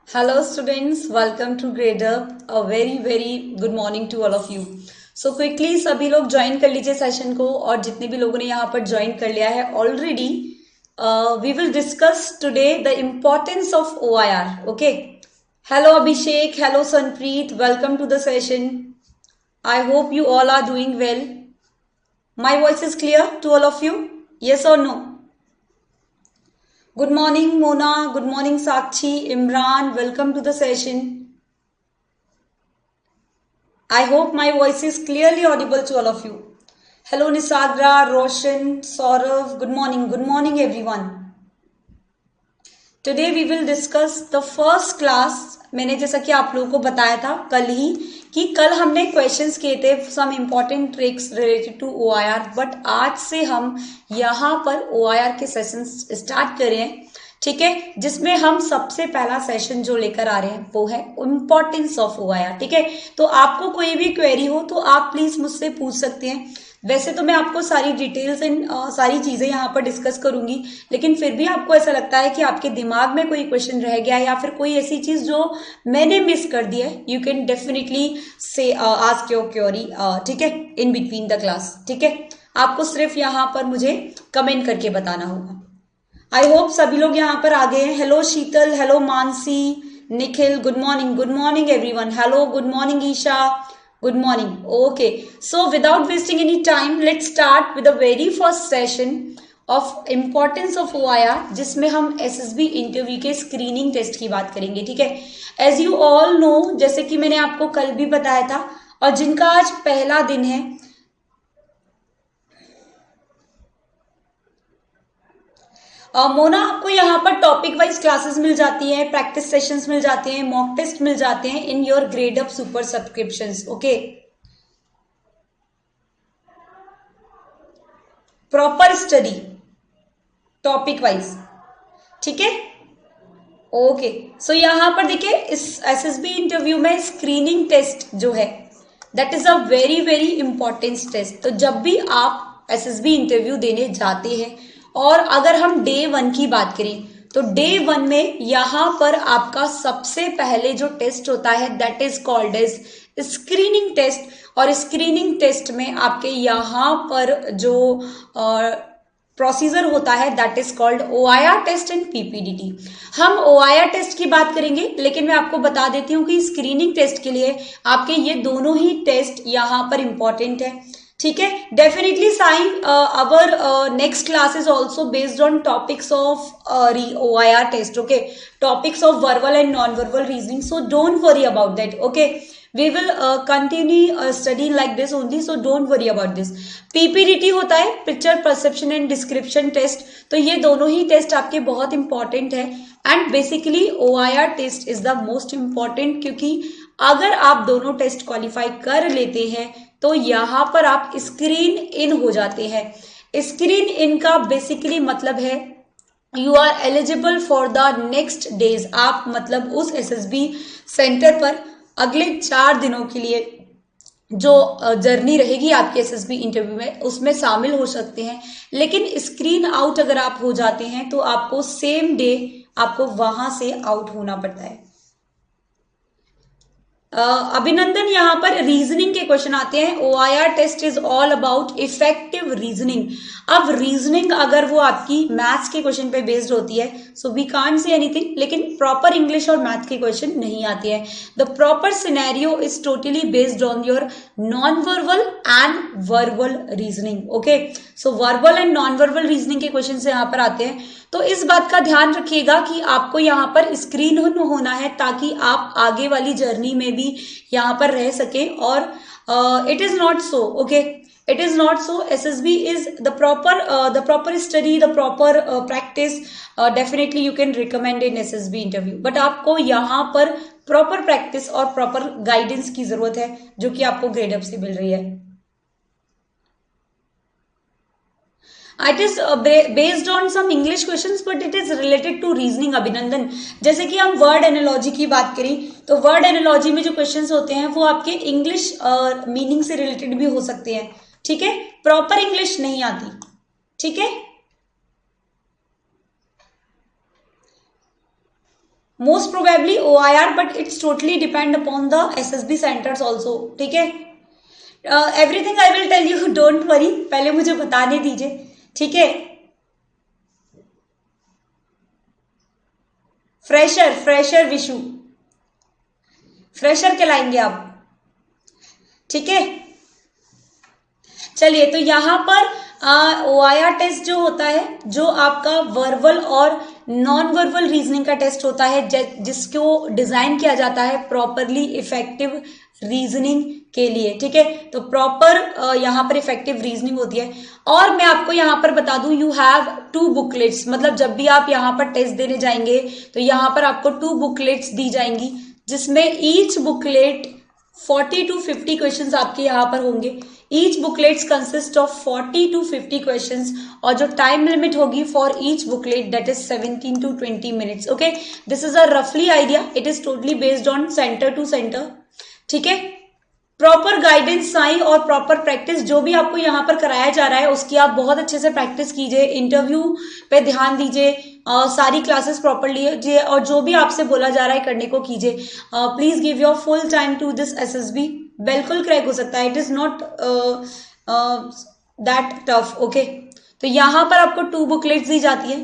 Hello students, welcome to Grade Up. A very good morning to all of you. So quickly सभी लोग join कर लीजिए session को और जितने भी लोगों ने यहाँ पर ज्वाइन कर लिया है already we will discuss today the importance of OIR. Okay. Hello Abhishek, hello Sanpreet, welcome to the session. I hope you all are doing well. My voice is clear to all of you? Yes or no? Good morning Mona, good morning Sakshi, Imran, welcome to the session. I hope my voice is clearly audible to all of you. Hello Nisagra, Roshan, Saurav, good morning everyone. Today we will discuss the first class. मैंने जैसा कि आप लोगों को बताया था कल ही कि कल हमने क्वेश्चंस किए थे some important tricks related to OIR, but आज से हम यहाँ पर OIR के सेशंस स्टार्ट कर रहे हैं, ठीक है, जिसमें हम सबसे पहला सेशन जो लेकर आ रहे हैं वो है इम्पोर्टेंस ऑफ OIR. ठीक है, तो आपको कोई भी क्वेरी हो तो आप प्लीज मुझसे पूछ सकते हैं. वैसे तो मैं आपको सारी डिटेल्स एंड सारी चीजें यहाँ पर डिस्कस करूंगी, लेकिन फिर भी आपको ऐसा लगता है कि आपके दिमाग में कोई क्वेश्चन रह गया या फिर कोई ऐसी चीज जो मैंने मिस कर दी है, यू कैन डेफिनेटली से आस्क योर क्वेरी, ठीक है, इन बिटवीन द क्लास. ठीक है, आपको सिर्फ यहाँ पर मुझे कमेंट करके बताना होगा. आई होप सभी लोग यहाँ पर आ गए हैं. Hello Sheetal, hello Mansi, Nikhil, good morning everyone. Hello, good morning Isha, good morning. Okay, so without wasting any time, let's start with the very first session of importance of OIR, जिसमें हम SSB इंटरव्यू के स्क्रीनिंग टेस्ट की बात करेंगे. ठीक है, as you all know, जैसे कि मैंने आपको कल भी बताया था और जिनका आज पहला दिन है, मोना, आपको यहाँ पर टॉपिक वाइज क्लासेस मिल जाती हैं, प्रैक्टिस सेशंस मिल जाते हैं, मॉक टेस्ट मिल जाते हैं in your grade up super subscriptions. Okay, proper study topic wise. ठीक है, ओके. सो यहाँ पर देखिए, इस एसएसबी इंटरव्यू में स्क्रीनिंग टेस्ट जो है that is a very important test. तो जब भी आप एसएसबी इंटरव्यू देने जाते हैं और अगर हम डे 1 की बात करें तो डे 1 में यहाँ पर आपका सबसे पहले जो टेस्ट होता है that is called as screening test. और स्क्रीनिंग टेस्ट में आपके यहाँ पर जो प्रोसीजर होता है that is called OIR test and PPDT. हम OIR टेस्ट की बात करेंगे, लेकिन मैं आपको बता देती हूँ कि स्क्रीनिंग टेस्ट के लिए आपके ये दोनों ही टेस्ट यहाँ पर इंपॉर्टेंट है. ठीक है, definitely since our next class is also based on topics of OIR test. Okay, topics of verbal and non verbal reasoning, so don't worry about that. Okay, we will continue studying like this only, so don't worry about this. PPDT होता है picture perception and description test. तो ये दोनों ही test आपके बहुत important है and basically OIR test is the most important, क्योंकि अगर आप दोनों टेस्ट क्वालिफाई कर लेते हैं तो यहाँ पर आप स्क्रीन इन हो जाते हैं. स्क्रीन इन का बेसिकली मतलब है you are eligible for the next days. आप मतलब उस SSB सेंटर पर अगले 4 दिनों के लिए जो जर्नी रहेगी आपके SSB इंटरव्यू में उसमें शामिल हो सकते हैं. लेकिन स्क्रीन आउट अगर आप हो जाते हैं तो आपको सेम डे आपको वहां से आउट होना पड़ता है. अभिनंदन, यहाँ पर रीजनिंग के क्वेश्चन आते हैं. OIR test is all about effective reasoning. अब रीजनिंग अगर वो आपकी मैथ्स के क्वेश्चन पे बेस्ड होती है so we can't say anything, लेकिन प्रॉपर इंग्लिश और मैथ के क्वेश्चन नहीं आते हैं. The proper scenario is totally based on your non verbal and verbal reasoning. Okay, so verbal and non verbal reasoning के क्वेश्चन यहाँ पर आते हैं. तो इस बात का ध्यान रखिएगा कि आपको यहाँ पर स्क्रीन होना है ताकि आप आगे वाली जर्नी में भी यहाँ पर रह सके. और it is not so, okay, it is not so. SSB is the proper study, the proper practice. Definitely you can recommend in SSB interview, but आपको यहाँ पर proper practice और proper guidance की जरूरत है जो कि आपको ग्रेड अप से मिल रही है. It is based on some English questions, but it is related to reasoning. अभिनंदन, जैसे कि हम वर्ड एनालॉजी की बात करें तो वर्ड एनालॉजी में जो क्वेश्चंस होते हैं वो आपके इंग्लिश मीनिंग से रिलेटेड भी हो सकते हैं. ठीक है, प्रॉपर इंग्लिश नहीं आती. ठीक है, most probably OIR, but it's totally depend upon the SSB centres also, ठीक है। Everything I will tell you, don't worry, पहले मुझे बताने दीजिए, ठीक है। फ्रेशर विशु, फ्रेशर कहलाएंगे आप, ठीक है। चलिए, तो यहाँ पर OIR टेस्ट जो होता है, जो आपका वर्बल और नॉन वर्बल रीजनिंग का टेस्ट होता है, जिसको डिजाइन किया जाता है प्रॉपरली इफेक्टिव रीजनिंग के लिए, ठीक है। तो प्रॉपर यहाँ पर इफेक्टिव रीजनिंग होती है। और मैं आपको यहाँ पर बता दूं, यू हैव 2 बुकलेट्स, मतलब जब भी आप यहाँ पर टेस्ट देने जाएंगे तो यहाँ पर आपको 2 बुकलेट्स दी जाएंगी, जिसमें ईच बुकलेट 40 to 50 क्वेश्चंस आपके यहाँ पर होंगे। Each booklets consist of 40 to 50 questions, और जो टाइम लिमिट होगी for each booklet that is 17 to 20 minutes. Okay, this is a रफली idea, it is totally based on centre to centre, ठीक है। प्रॉपर गाइडेंस चाहिए और प्रॉपर प्रैक्टिस जो भी आपको यहाँ पर कराया जा रहा है उसकी आप बहुत अच्छे से प्रैक्टिस कीजिए, इंटरव्यू पे ध्यान दीजिए, सारी क्लासेस प्रॉपर लीजिए, और जो भी आपसे बोला जा रहा है करने को कीजिए। Please give your full time to this SSB, बिल्कुल क्रैक हो सकता है, it is not that tough, okay. तो यहाँ पर आपको 2 बुकलेट्स दी जाती है,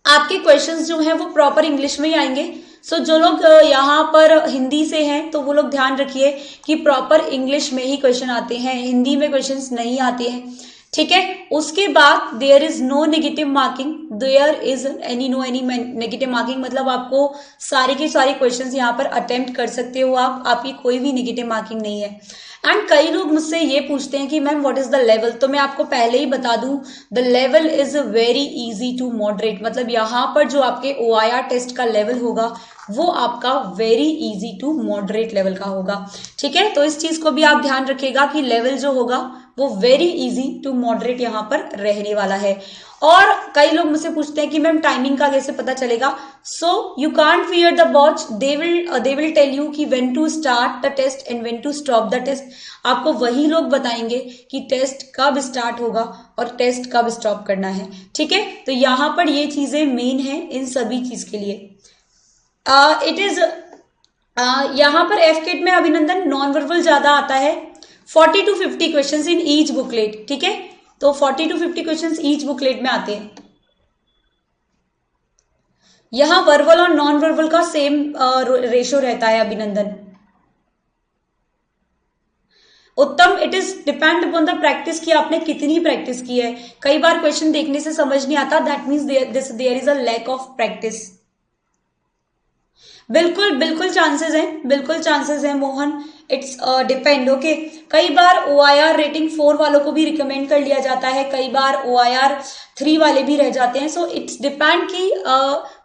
आपके क्वेश्चंस जो हैं वो प्रॉपर इंग्लिश में ही आएंगे। सो जो लोग यहाँ पर हिंदी से हैं तो वो लोग ध्यान रखिए कि प्रॉपर इंग्लिश में ही क्वेश्चन आते हैं, हिंदी में क्वेश्चंस नहीं आते हैं, ठीक है। उसके बाद there is no negative marking, there is any negative marking, मतलब आपको सारे के सारे क्वेश्चंस यहाँ पर अटेम्प्ट कर सकते हो आप, आपकी कोई भी नेगेटिव मार्किंग नहीं है। एंड कई लोग मुझसे ये पूछते हैं कि ma'am what is the level, तो मैं आपको पहले ही बता दूं, the level is very easy to moderate, मतलब यहाँ पर जो आपके OIR टेस्ट का लेवल होगा वो आपका very easy to moderate level का होगा, ठीक है। तो इस चीज को भी आप ध्यान रखिएगा कि लेवल जो होगा वो वेरी इजी टू मॉडरेट यहाँ पर रहने वाला है। और कई लोग मुझसे पूछते हैं कि मैम टाइमिंग का कैसे पता चलेगा, so you can't fear the watch, they will tell you कि when to start the test and when to stop the test. आपको वही लोग बताएंगे कि टेस्ट कब स्टार्ट होगा और टेस्ट कब स्टॉप करना है, ठीक है। तो यहाँ पर ये चीजें मेन है इन सभी चीज के लिए। इट इज यहाँ पर FCAT में अभिनंदन नॉन वर्बल ज्यादा आता है, 40 to 50 questions in each booklet, ठीक है। तो 40 to 50 क्वेश्चंस ईच बुकलेट में आते हैं। यहां वर्बल और नॉन वर्बल का सेम रेशो रहता है अभिनंदन। उत्तम, it is depend upon the practice की आपने कितनी प्रैक्टिस की है। कई बार क्वेश्चन देखने से समझ नहीं आता, that means there is a lack of practice. बिल्कुल चांसेस हैं, बिल्कुल चांसेस हैं मोहन, इट्स डिपेंड, ओके। कई बार OIR रेटिंग 4 वालों को भी रिकमेंड कर लिया जाता है, कई बार OIR 3 वाले भी रह जाते हैं। सो इट्स डिपेंड कि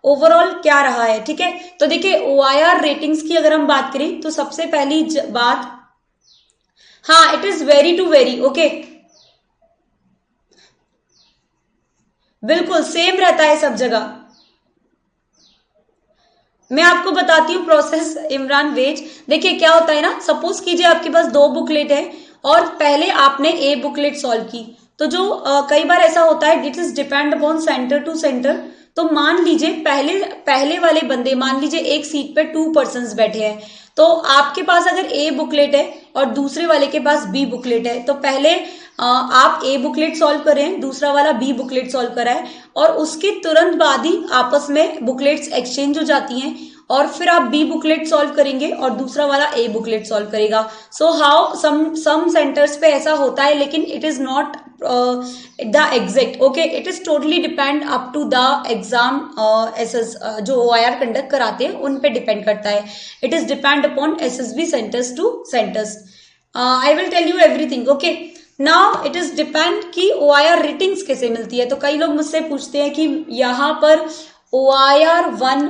ओवरऑल क्या रहा है, ठीक है। तो देखिए OIR रेटिंग्स की अगर हम बात करें तो सबसे पहली बात, हाँ, it is very to very, okay, बिल्कुल सेम रहता है सब जगह। मैं आपको बताती हूँ प्रोसेस इमरान वेज। देखिए क्या होता है ना, सपोज कीजिए आपके पास 2 बुकलेट है और पहले आपने A बुकलेट सॉल्व की, तो जो कई बार ऐसा होता है, it is depend upon centre to centre. तो मान लीजिए पहले वाले बंदे, मान लीजिए एक सीट पे 2 पर्सन बैठे हैं, तो आपके पास अगर A बुकलेट है और दूसरे वाले के पास B बुकलेट है, तो पहले आप A बुकलेट सॉल्व कर रहे हैं, दूसरा वाला B बुकलेट सॉल्व कर रहा है, और उसके तुरंत बाद ही आपस में बुकलेट्स एक्सचेंज हो जाती हैं, और फिर आप B बुकलेट सॉल्व करेंगे और दूसरा वाला A बुकलेट सॉल्व करेगा। सो हाउ सम सेंटर्स पे ऐसा होता है, लेकिन it is not the exact, okay, it is totally depend up to the exam जो OIR कंडक्ट कराते हैं उन पे डिपेंड करता है। It is depend upon SSB centres to centres. I will tell you everything, okay. Now it is depend कि OIR ratings कैसे मिलती है। तो कई लोग मुझसे पूछते हैं कि यहाँ पर OIR 1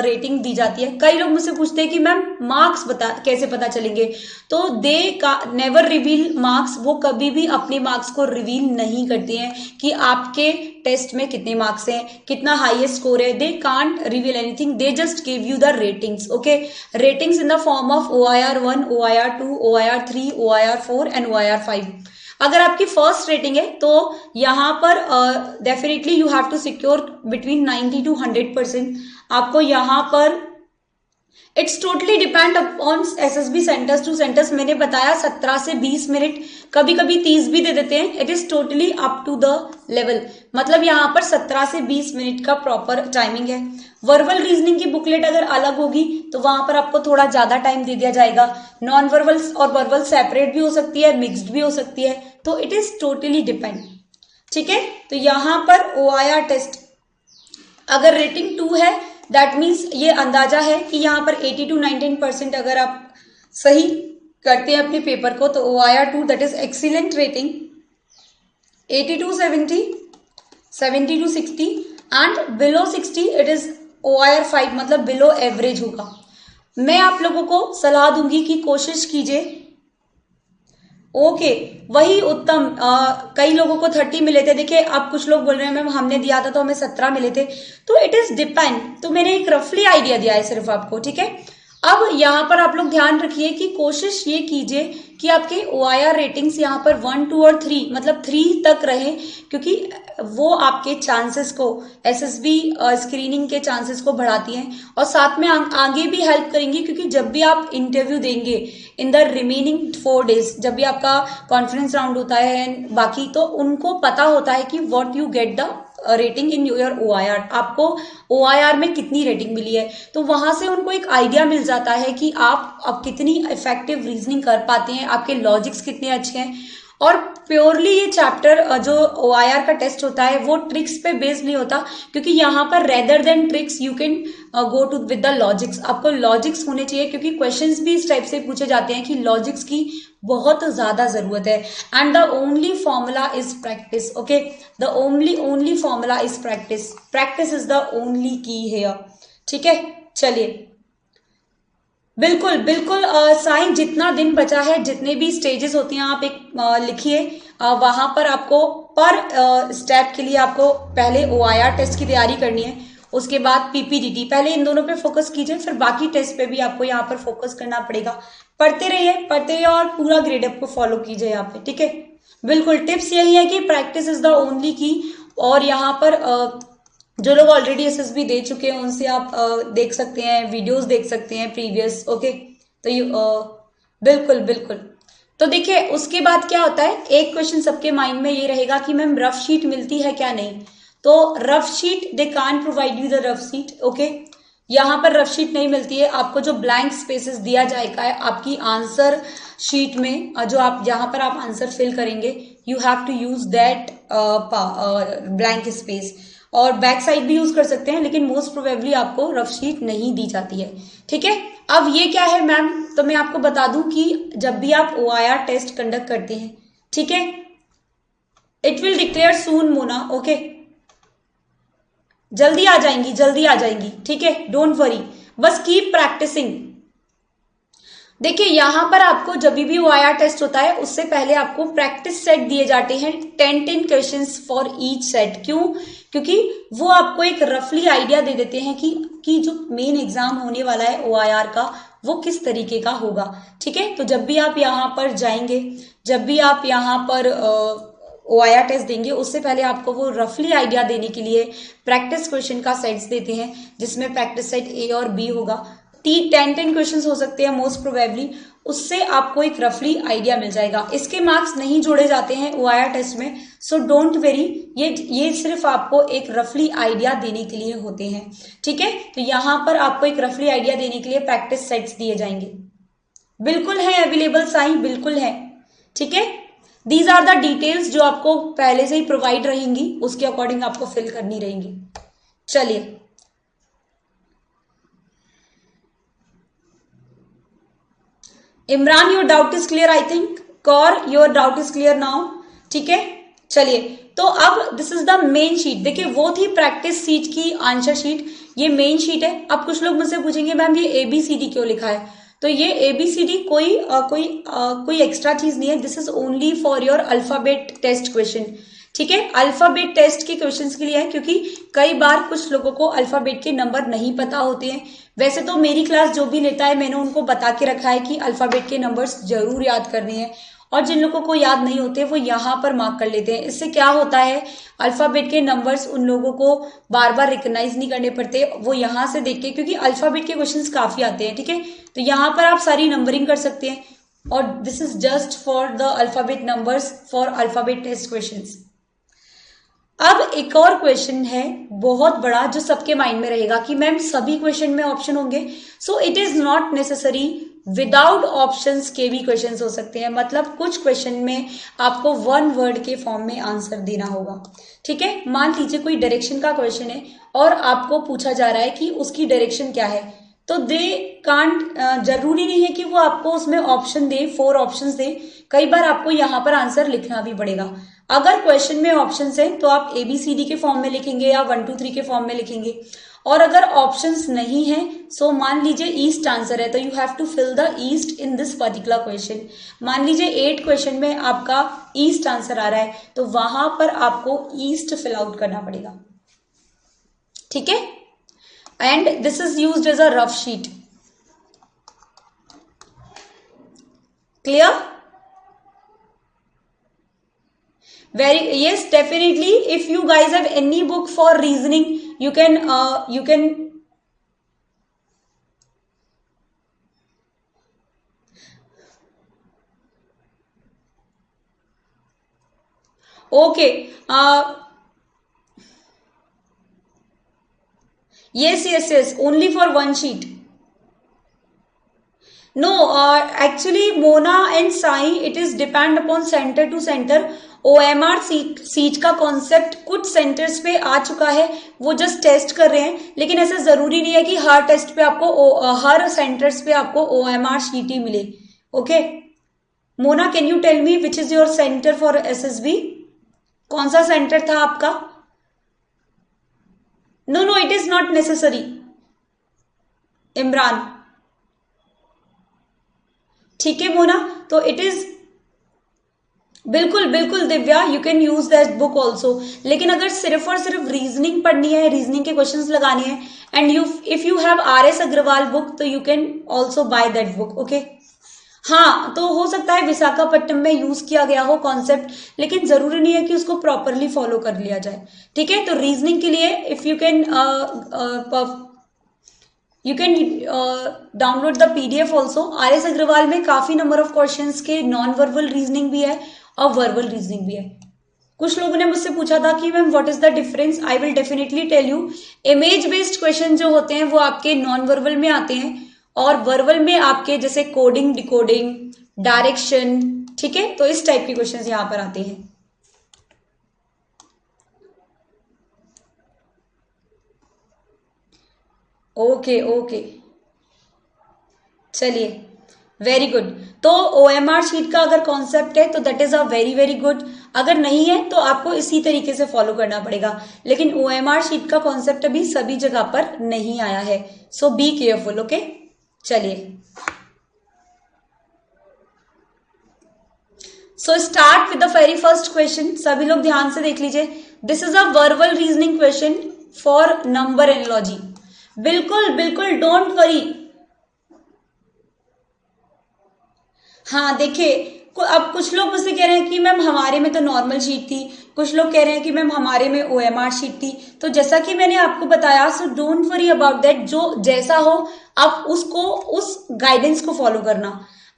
रेटिंग दी जाती है, कई लोग मुझसे पूछते हैं कि मैम मार्क्स कैसे पता चलेंगे। तो दे नेवर रिवील मार्क्स, वो कभी भी अपने मार्क्स को रिवील नहीं करते हैं कि आपके टेस्ट में कितने मार्क्स हैं, कितना हाईएस्ट स्कोर है। They can't reveal anything, they just give you the ratings, okay. Ratings in the form of OIR 1, OIR 2, OIR 3, OIR 4 and OIR 5। अगर आपकी फर्स्ट रेटिंग है तो यहाँ पर definitely you have to secure between 90 to 100%। आपको यहाँ पर it's totally depend upon SSB centres to centres. मैंने बताया 17 से 20 मिनट, कभी कभी 30 भी दे देते हैं। It is totally up to the level, मतलब यहाँ पर 17 से 20 मिनट का प्रॉपर टाइमिंग है। वर्बल रीजनिंग की बुकलेट अगर अलग होगी तो वहां पर आपको थोड़ा ज्यादा टाइम दे दिया जाएगा। नॉन वर्बल और वर्बल सेपरेट भी हो सकती है, मिक्स्ड भी हो सकती है, तो इट इज टोटली डिपेंड। ठीक है, तो यहाँ पर OIR टेस्ट अगर रेटिंग 2 है, दैट मीन्स ये अंदाजा है कि यहाँ पर 80 to 19% अगर आप सही करते हैं अपने पेपर को तो OIR 2 that is excellent rating. 80 to 70, 70 to 60 and below 60 it is OIR 5, मतलब बिलो एवरेज होगा। मैं आप लोगों को सलाह दूंगी कि कोशिश कीजिए। ओके, वही उत्तम। कई लोगों को 30 मिले थे। देखिए अब कुछ लोग बोल रहे हैं मैम हमने दिया था तो हमें 17 मिले थे, तो इट इज डिपेंड। तो मैंने एक रफली आइडिया दिया है सिर्फ आपको, ठीक है। अब यहाँ पर आप लोग ध्यान रखिए कि कोशिश ये कीजिए कि आपके OIR रेटिंग्स यहाँ पर 1, 2 और 3, मतलब 3 तक रहे, क्योंकि वो आपके चांसेस को, SSB स्क्रीनिंग के चांसेस को बढ़ाती हैं और साथ में आगे भी हेल्प करेंगी, क्योंकि जब भी आप इंटरव्यू देंगे इन द रिमेनिंग 4 डेज, जब भी आपका कॉन्फ्रेंस राउंड होता है बाकी, तो उनको पता होता है कि what you get the rating in your OIR, आपको OIR में कितनी रेटिंग मिली है। तो वहां से उनको एक आइडिया मिल जाता है कि आप अब कितनी इफेक्टिव रीजनिंग कर पाते हैं, आपके लॉजिक्स कितने अच्छे हैं। और प्योरली ये चैप्टर जो OIR का टेस्ट होता है वो ट्रिक्स पे बेस्ड नहीं होता, क्योंकि यहाँ पर rather than tricks you can go to with the logics. आपको लॉजिक्स होने चाहिए, क्योंकि क्वेश्चंस भी इस टाइप से पूछे जाते हैं कि लॉजिक्स की बहुत ज्यादा जरूरत है। And the only formula is practice. Okay, the only formula is practice. Practice is the only की हियर। ठीक है, चलिए बिल्कुल बिल्कुल साइन, जितना दिन बचा है, जितने भी स्टेजेस होती हैं आप एक लिखिए। वहां पर आपको पर स्टेप के लिए आपको पहले OIR टेस्ट की तैयारी करनी है, उसके बाद PPDT। पहले इन दोनों पे फोकस कीजिए, फिर बाकी टेस्ट पे भी आपको यहाँ पर फोकस करना पड़ेगा। पढ़ते रहिए और पूरा ग्रेड अप को फॉलो कीजिए यहाँ पे। ठीक है, बिल्कुल टिप्स यही है कि प्रैक्टिस इज द ओनली की। और यहाँ पर जो लोग ऑलरेडी SSB दे चुके हैं उनसे आप देख सकते हैं, वीडियोस देख सकते हैं प्रीवियस। ओके, तो बिल्कुल बिल्कुल। तो देखिए उसके बाद क्या होता है, एक क्वेश्चन सबके माइंड में ये रहेगा कि मैम रफ शीट मिलती है क्या? नहीं, तो rough sheet they can't provide you the rough sheet. Okay, यहाँ पर रफ शीट नहीं मिलती है आपको। जो ब्लैंक स्पेसेस दिया जाएगा है आपकी आंसर शीट में, जो आप जहां पर आप आंसर फिल करेंगे, you have to use that blank space. और बैक साइड भी यूज कर सकते हैं, लेकिन मोस्ट प्रोबेबली आपको रफ शीट नहीं दी जाती है। ठीक है, अब ये क्या है मैम, तो मैं आपको बता दूं कि जब भी आप OIR टेस्ट कंडक्ट करते हैं, ठीक है, it will declare soon Mona. Okay, जल्दी आ जाएंगी। ठीक है, डोंट वरी, बस कीप प्रैक्टिसिंग। देखिए यहाँ पर आपको जब भी OIR टेस्ट होता है उससे पहले आपको प्रैक्टिस सेट दिए जाते हैं 10 क्वेश्चंस फॉर ईच सेट। क्यों? क्योंकि वो आपको एक रफली आइडिया दे देते हैं कि जो मेन एग्जाम होने वाला है OIR का वो किस तरीके का होगा। ठीक है, तो जब भी आप यहाँ पर जाएंगे, जब भी आप यहाँ पर OIR टेस्ट देंगे, उससे पहले आपको वो रफली आइडिया देने के लिए प्रैक्टिस क्वेश्चन का सेट्स देते हैं, जिसमें प्रैक्टिस सेट A और B होगा। 10 क्वेश्चंस हो सकते हैं मोस्ट प्रोबेबली, उससे आपको एक रफली आइडिया मिल जाएगा। इसके मार्क्स नहीं जोड़े जाते हैं OIR टेस्ट में, सो डोंट वेरी, ये सिर्फ आपको एक रफली आइडिया देने के लिए होते हैं। ठीक है, तो यहाँ पर आपको एक रफली आइडिया देने के लिए प्रैक्टिस सेट्स दिए जाएंगे। बिल्कुल है अवेलेबल साइन, बिल्कुल है। ठीक है, दीज आर द डिटेल्स जो आपको पहले से ही प्रोवाइड रहेंगी, उसके अकॉर्डिंग आपको फिल करनी रहेंगी। चलिए Imran, your doubt is clear I think. Kaur, your doubt is clear now. ठीक है, चलिए तो अब this is the main sheet. देखिए वो थी प्रैक्टिस शीट की आंसर शीट, ये मेन शीट है। अब कुछ लोग मुझसे पूछेंगे मैम ये ABCD क्यों लिखा है? तो ये ABCD कोई एक्स्ट्रा चीज नहीं है, this is only for your alphabet test question. ठीक है, अल्फाबेट टेस्ट के क्वेश्चंस के लिए है, क्योंकि कई बार कुछ लोगों को अल्फाबेट के नंबर नहीं पता होते हैं। वैसे तो मेरी क्लास जो भी लेता है मैंने उनको बता के रखा है कि अल्फाबेट के नंबर्स जरूर याद करने हैं, और जिन लोगों को याद नहीं होते वो यहाँ पर मार्क कर लेते हैं। इससे क्या होता है, अल्फाबेट के नंबर्स उन लोगों को बार बार रिकॉग्नाइज नहीं करने पड़ते, वो यहाँ से देख के, क्योंकि अल्फाबेट के क्वेश्चंस काफी आते हैं, ठीक है। तो यहाँ पर आप सारी नंबरिंग कर सकते हैं, और this is just for the alphabet numbers for alphabet test questions. अब एक और क्वेश्चन है बहुत बड़ा जो सबके माइंड में रहेगा कि मैम सभी क्वेश्चन में ऑप्शन होंगे। So it is not necessary, without options के भी क्वेश्चंस हो सकते हैं। मतलब कुछ क्वेश्चन में आपको वन वर्ड के फॉर्म में आंसर देना होगा, ठीक है। मान लीजिए कोई डायरेक्शन का क्वेश्चन है और आपको पूछा जा रहा है कि उसकी डायरेक्शन क्या है, तो दे कांट, जरूरी नहीं है कि वो आपको उसमें ऑप्शन दे, 4 ऑप्शंस दे। कई बार आपको यहाँ पर आंसर लिखना भी पड़ेगा। अगर क्वेश्चन में ऑप्शंस हैं तो आप ABCD के फॉर्म में लिखेंगे या 1 2 3 के फॉर्म में लिखेंगे। और अगर ऑप्शंस नहीं है, सो मान लीजिए ईस्ट आंसर है, तो you have to fill the east in this particular question. मान लीजिए 8 क्वेश्चन में आपका ईस्ट आंसर आ रहा है, तो वहां पर आपको ईस्ट फिल आउट करना पड़ेगा, ठीक है। And this is used as a rough sheet. Clear? Very yes, definitely. If you guys have any book for reasoning, you can okay. Yes. Only for one sheet. No, actually Mona and Sai, it is depend upon center to center. OMR seat का concept कुछ centres पे आ चुका है, वो just test कर रहे हैं, लेकिन ऐसा जरूरी नहीं है कि हर टेस्ट पे आपको हर सेंटर्स पे आपको OMR शीट ही मिले। Okay Mona, can you tell me which is your centre for SSB? कौन सा सेंटर था आपका? No it is not necessary. Imran, ठीक है मोना, तो इट इज बिल्कुल Divya, you can use that book also. लेकिन अगर सिर्फ और सिर्फ रीजनिंग पढ़नी है, रीजनिंग के क्वेश्चंस लगाने हैं, and if you have RS Agarwal book, तो you can also buy that book. Okay हाँ, तो हो सकता है विशाखापट्टनम में यूज किया गया हो कॉन्सेप्ट, लेकिन जरूरी नहीं है कि उसको प्रॉपरली फॉलो कर लिया जाए, ठीक है। तो रीजनिंग के लिए if you can download the PDF also. RS Agarwal में काफी नंबर ऑफ क्वेश्चंस के नॉन वर्बल रीजनिंग भी है और वर्बल रीजनिंग भी है। कुछ लोगों ने मुझसे पूछा था कि ma'am what is the difference. I will definitely tell you. Image based question जो होते हैं वो आपके नॉन वर्बल में आते हैं, और वर्बल में आपके जैसे कोडिंग, डिकोडिंग, डायरेक्शन, ठीक है। तो इस टाइप के क्वेश्चंस यहां पर आते हैं। ओके चलिए, वेरी गुड। तो OMR शीट का अगर कॉन्सेप्ट है तो that is a very good. अगर नहीं है तो आपको इसी तरीके से फॉलो करना पड़ेगा, लेकिन OMR शीट का कॉन्सेप्ट अभी सभी जगह पर नहीं आया है, सो बी केयरफुल। ओके चलिए, so start with the very first question. सभी लोग ध्यान से देख लीजिए। This is a verbal reasoning question for number analogy. बिल्कुल डोंट वरी। हाँ देखिए, अब कुछ लोग मुझसे कह रहे हैं कि मैम हमारे में तो नॉर्मल शीट थी, कुछ लोग कह रहे हैं कि मैम हमारे में OMR शीट थी। तो जैसा कि मैंने आपको बताया, सो डोंट वरी अबाउट दैट। जो जैसा हो आप उसको, उस गाइडेंस को फॉलो करना।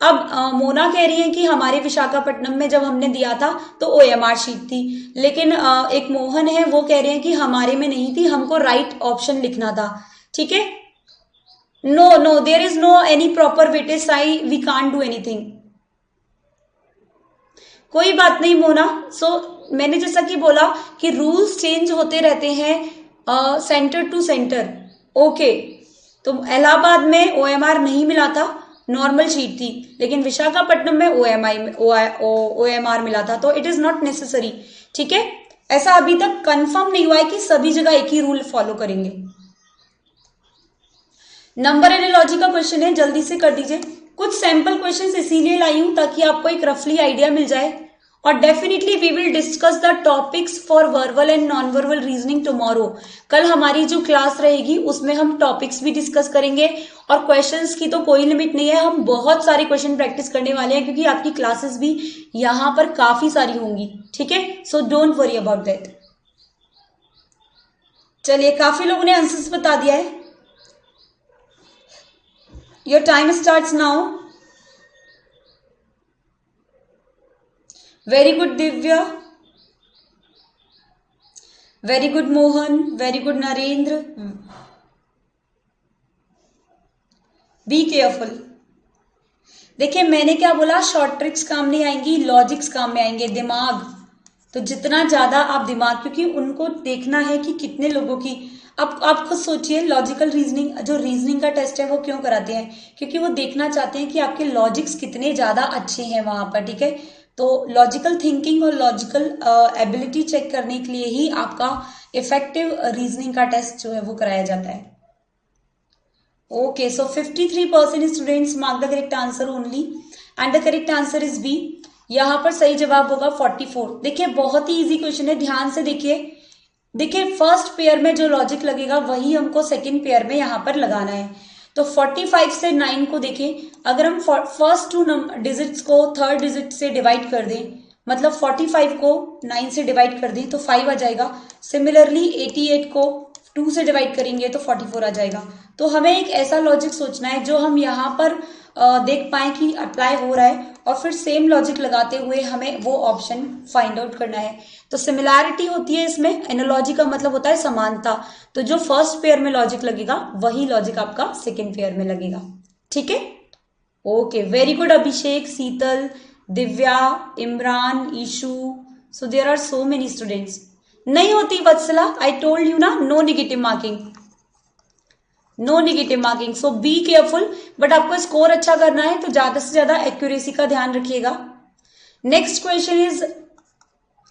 अब मोना कह रही है कि हमारे विशाखापट्टनम में जब हमने दिया था तो OMR शीट थी, लेकिन एक मोहन है, वो कह रहे हैं कि हमारे में नहीं थी, हमको राइट ऑप्शन लिखना था, ठीक है। No there is no any proper weightage Sai, we can't do anything. कोई बात नहीं मोना। सो मैंने जैसा कि बोला कि रूल्स चेंज होते रहते हैं सेंटर टू सेंटर। ओके, तो इलाहाबाद में OMR नहीं मिला था, नॉर्मल शीट थी, लेकिन विशाखापट्टनम में OMR मिला था, तो इट इज नॉट नेसेसरी, ठीक है। ऐसा अभी तक कंफर्म नहीं हुआ है कि सभी जगह एक ही रूल फॉलो करेंगे। नंबर एनालॉजी का क्वेश्चन है, जल्दी से कर दीजिए। कुछ सैंपल क्वेश्चंस इसीलिए लाई हूं ताकि आपको एक रफली आइडिया मिल जाए, और definitely we will discuss the topics for verbal and non verbal reasoning tomorrow. कल हमारी जो क्लास रहेगी उसमें हम टॉपिक्स भी डिस्कस करेंगे और क्वेश्चंस की तो कोई लिमिट नहीं है, हम बहुत सारे क्वेश्चन प्रैक्टिस करने वाले हैं क्योंकि आपकी क्लासेस भी यहाँ पर काफी सारी होंगी। ठीक है, सो डोंट वरी अबाउट दैट। चलिए, काफी लोगों ने आंसर्स बता दिया है। Your time starts now. Very good Divya, very good Mohan, very good Narendra. Be careful. देखिए मैंने क्या बोला, शॉर्ट ट्रिक्स काम नहीं आएंगी, लॉजिक्स काम में आएंगे, दिमाग। तो जितना ज्यादा आप दिमाग, क्योंकि उनको देखना है कि कितने लोगों की, अब आप खुद सोचिए, लॉजिकल रीजनिंग, जो रीजनिंग का टेस्ट है वो क्यों कराते हैं, क्योंकि वो देखना चाहते हैं कि आपके लॉजिक्स कितने ज्यादा अच्छे हैं वहां पर। ठीक है, तो लॉजिकल थिंकिंग और लॉजिकल एबिलिटी चेक करने के लिए ही आपका इफेक्टिव रीजनिंग का टेस्ट जो है वो कराया जाता है। Okay, so 53% students mark the correct answer only and the correct answer is B. यहां पर सही जवाब होगा 44। देखिए बहुत ही इजी क्वेश्चन है, ध्यान से देखिए। देखिए फर्स्ट पेयर में जो लॉजिक लगेगा वही हमको सेकंड पेयर में यहां पर लगाना है। तो 45 से 9 को देखें, अगर हम फर्स्ट टू डिजिट्स को थर्ड डिजिट से डिवाइड कर दें, मतलब 45 को 9 से डिवाइड कर दें तो 5 आ जाएगा। सिमिलरली 88 को 2 से डिवाइड करेंगे तो 44 आ जाएगा। तो हमें एक ऐसा लॉजिक सोचना है जो हम यहाँ पर देख पाए कि अप्लाई हो रहा है, और फिर सेम लॉजिक लगाते हुए हमें वो ऑप्शन फाइंड आउट करना है। तो सिमिलैरिटी होती है इसमें, एनालॉजी का मतलब होता है समानता। तो जो फर्स्ट पेयर में लॉजिक लगेगा वही लॉजिक आपका सेकेंड पेयर में लगेगा। ठीक है, okay, very good Abhishek, Sheetal, Divya, Imran, Ishu. So there are so many students. नहीं होती वत्सला, आई टोल्ड यू ना, no negative marking, no negative marking. So be careful, but आपको स्कोर अच्छा करना है तो ज्यादा से ज्यादा एक्यूरेसी का ध्यान रखिएगा। Next question is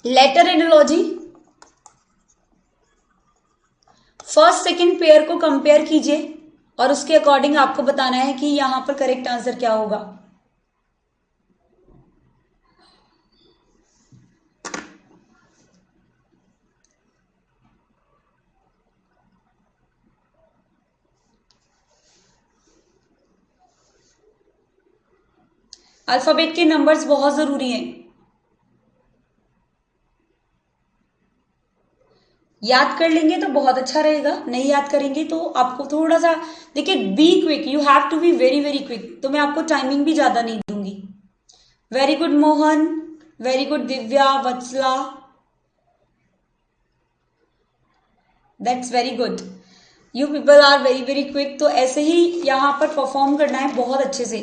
letter analogy. First second pair को कंपेयर कीजिए और उसके अकॉर्डिंग आपको बताना है कि यहां पर करेक्ट आंसर क्या होगा। अल्फाबेट के नंबर्स बहुत जरूरी हैं, याद कर लेंगे तो बहुत अच्छा रहेगा, नहीं याद करेंगे तो आपको थोड़ा सा, देखिए be quick, you have to be very very quick. तो मैं आपको टाइमिंग भी ज्यादा नहीं दूंगी। Very good Mohan, very good Divya, Vatsala, that's very good, you people are very very quick. तो ऐसे ही यहां पर परफॉर्म करना है बहुत अच्छे से।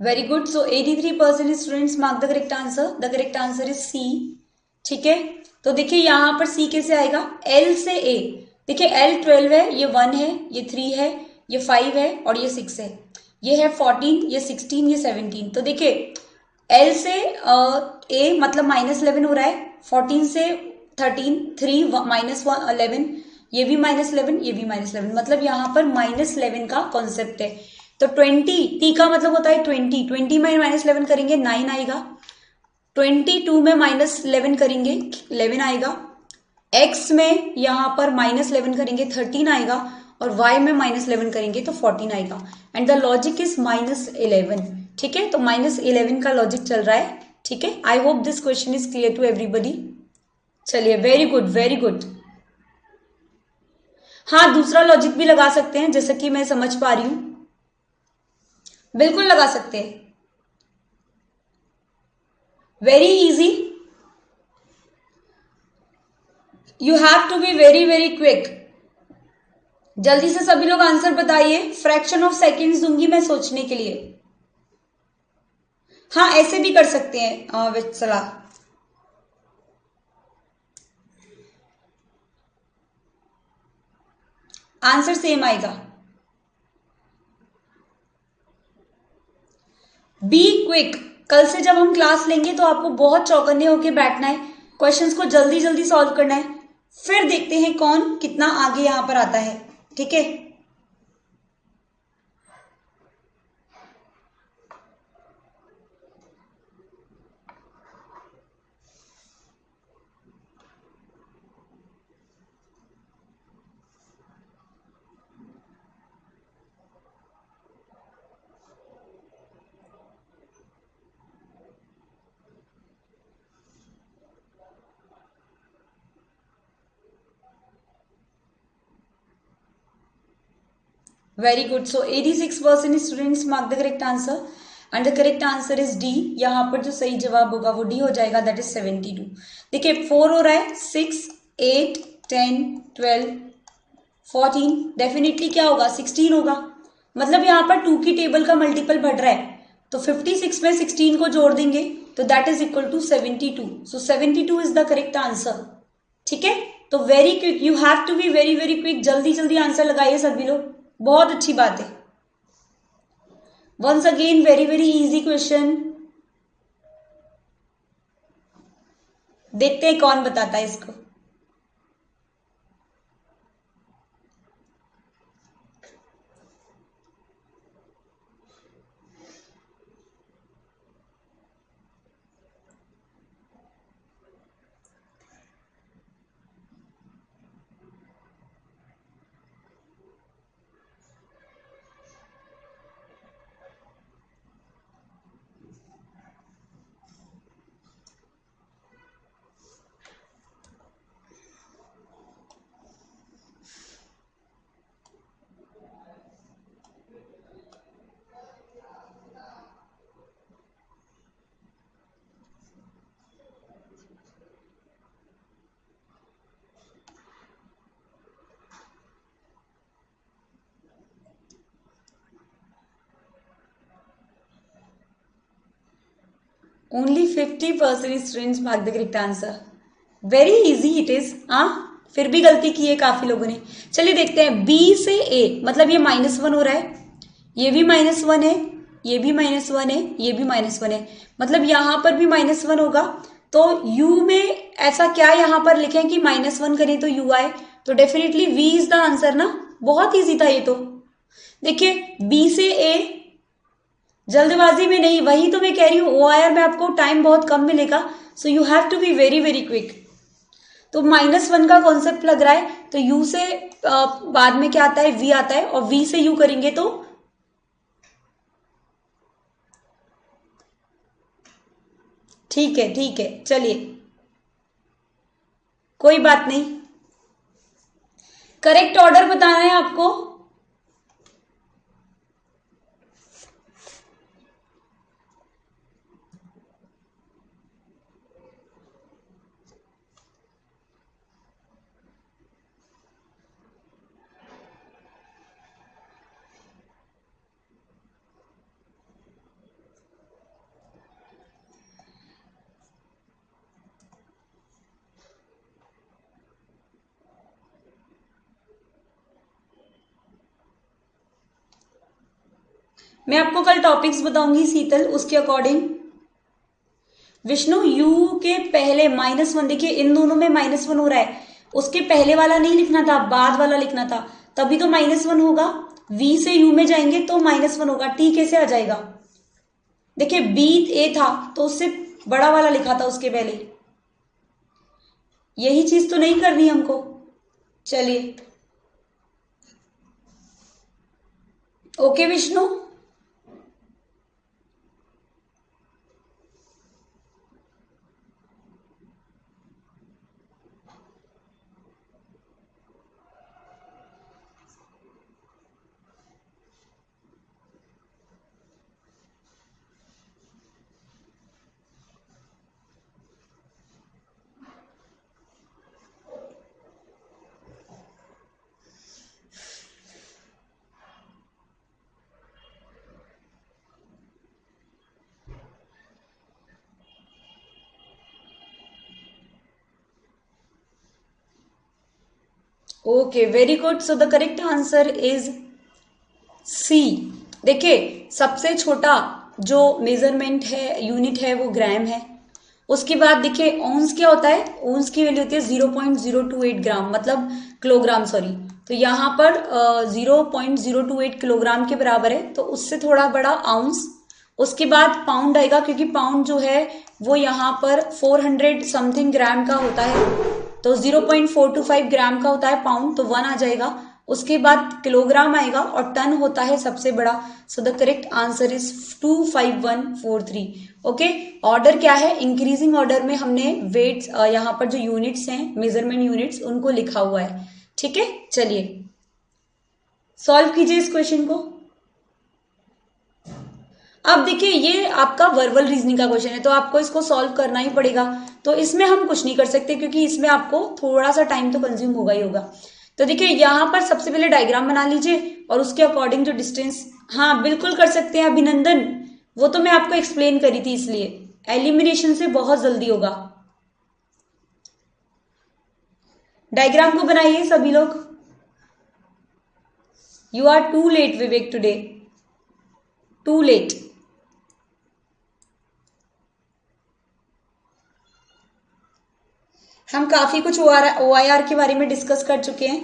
Very good, so 83% students mark the correct answer. The correct answer is C. ठीक है, तो देखिए यहां पर सी कैसे आएगा, एल से ए। देखिए एल 12 है, ये 1 है, ये 3 है, ये 5 है और ये 6 है, ये है 14, ये 16, ये 17। तो देखिए एल से ए मतलब -11 हो रहा है, 14 से 13, 3 -11, ये भी -11, ये भी -11, मतलब यहाँ पर -11 का कॉन्सेप्ट है। तो 20, टी का मतलब होता है 20, 20 में -11 करेंगे 9 आएगा, 22 में -11 करेंगे 11 आएगा, x में यहाँ पर -11 करेंगे 13 आएगा, और y में -11 करेंगे तो 14 आएगा। And the logic is -11। ठीक है, तो -11 का लॉजिक चल रहा है। ठीक है, I hope this question is clear to everybody. चलिए, वेरी गुड वेरी गुड। हाँ, दूसरा लॉजिक भी लगा सकते हैं, जैसा कि मैं समझ पा रही हूं, बिल्कुल लगा सकते हैं, very easy. You have to be very very quick. जल्दी से सभी लोग आंसर बताइए, फ्रैक्शन ऑफ सेकेंड्स दूंगी मैं सोचने के लिए। हाँ, ऐसे भी कर सकते हैं वित्सला। आंसर सेम आएगा। Be quick. कल से जब हम क्लास लेंगे तो आपको बहुत चौकन्ने होके बैठना है, क्वेश्चंस को जल्दी जल्दी सॉल्व करना है, फिर देखते हैं कौन कितना आगे यहां पर आता है। ठीक है, very good. So 86% students mark the correct answer and the correct answer is D. यहाँ पर जो सही जवाब होगा वो डी हो जाएगा, दैट इज 72। देखिए 4 हो रहा है, 6, 8, 10, 12, 14, डेफिनेटली क्या होगा 16 होगा। मतलब यहाँ पर 2 की टेबल का मल्टीपल बढ़ रहा है, तो 56 में 16 को जोड़ देंगे तो that is equal to 72। So 72 is the correct answer. ठीक है, तो very quick, you have to be very very quick, जल्दी जल्दी आंसर लगाइए सभी लोग, बहुत अच्छी बात है। Once again very very easy question, देखते हैं कौन बताता है इसको। Only 50% students mark the correct answer. Very easy it is. हाँ, फिर भी गलती की है काफी लोगों ने। चलिए देखते हैं, बी से ए, मतलब ये -1 हो रहा है, ये भी -1 है, ये भी -1 है, ये भी -1 है, मतलब यहां पर भी -1 होगा। तो u में ऐसा क्या यहां पर लिखें कि -1 करें तो u आए, तो definitely v is the answer ना। बहुत इजी था ये तो। देखिए बी से ए, जल्दबाजी में नहीं, वही तो मैं कह रही हूँ, OIR में आपको टाइम बहुत कम मिलेगा, so you have to be very very quick. तो -1 का कॉन्सेप्ट लग रहा है, तो u से बाद में क्या आता है, v आता है, और v से u करेंगे तो ठीक है, ठीक है, चलिए कोई बात नहीं। करेक्ट ऑर्डर बताना है आपको। मैं आपको कल टॉपिक्स बताऊंगी शीतल, उसके अकॉर्डिंग। विष्णु u के पहले -1, देखिए इन दोनों में -1 हो रहा है, उसके पहले वाला नहीं लिखना था, बाद वाला लिखना था, तभी तो -1 होगा। v से u में जाएंगे तो -1 होगा, t कैसे आ जाएगा। देखिए b a था तो उससे बड़ा वाला लिखा था उसके पहले, यही चीज तो नहीं करनी हमको। चलिए okay Vishnu. Okay, very good. So the correct answer is C. देखिए, सबसे छोटा जो मेजरमेंट है, यूनिट है, वो ग्राम है। उसके बाद देखिए ओंस क्या होता है, ओंस की वैल्यू होती है 0.028 ग्राम, मतलब किलोग्राम, सॉरी। तो यहाँ पर 0.028 किलोग्राम के बराबर है, तो उससे थोड़ा बड़ा आउंस। उसके बाद पाउंड आएगा, क्योंकि पाउंड जो है वो यहाँ पर 400 समथिंग ग्राम का होता है, तो 0.425 ग्राम का होता है पाउंड, तो 1 आ जाएगा। उसके बाद किलोग्राम आएगा और टन होता है सबसे बड़ा। सो the correct answer is 25143। Okay, order क्या है, इंक्रीजिंग ऑर्डर में हमने वेट्स, यहाँ पर जो यूनिट्स हैं, मेजरमेंट यूनिट्स, उनको लिखा हुआ है। ठीक है, चलिए सॉल्व कीजिए इस क्वेश्चन को। अब देखिए, ये आपका वर्बल रीजनिंग का क्वेश्चन है, तो आपको इसको सॉल्व करना ही पड़ेगा। तो इसमें हम कुछ नहीं कर सकते, क्योंकि इसमें आपको थोड़ा सा टाइम तो कंज्यूम होगा ही होगा। तो देखिए, यहाँ पर सबसे पहले डायग्राम बना लीजिए और उसके अकॉर्डिंग जो डिस्टेंस, हाँ बिल्कुल कर सकते हैं अभिनंदन, वो तो मैं आपको एक्सप्लेन करी थी, इसलिए एलिमिनेशन से बहुत जल्दी होगा। डायग्राम को बनाइए सभी लोग। You are too late Vivek today, too late. हम काफी कुछ OIR के बारे में डिस्कस कर चुके हैं,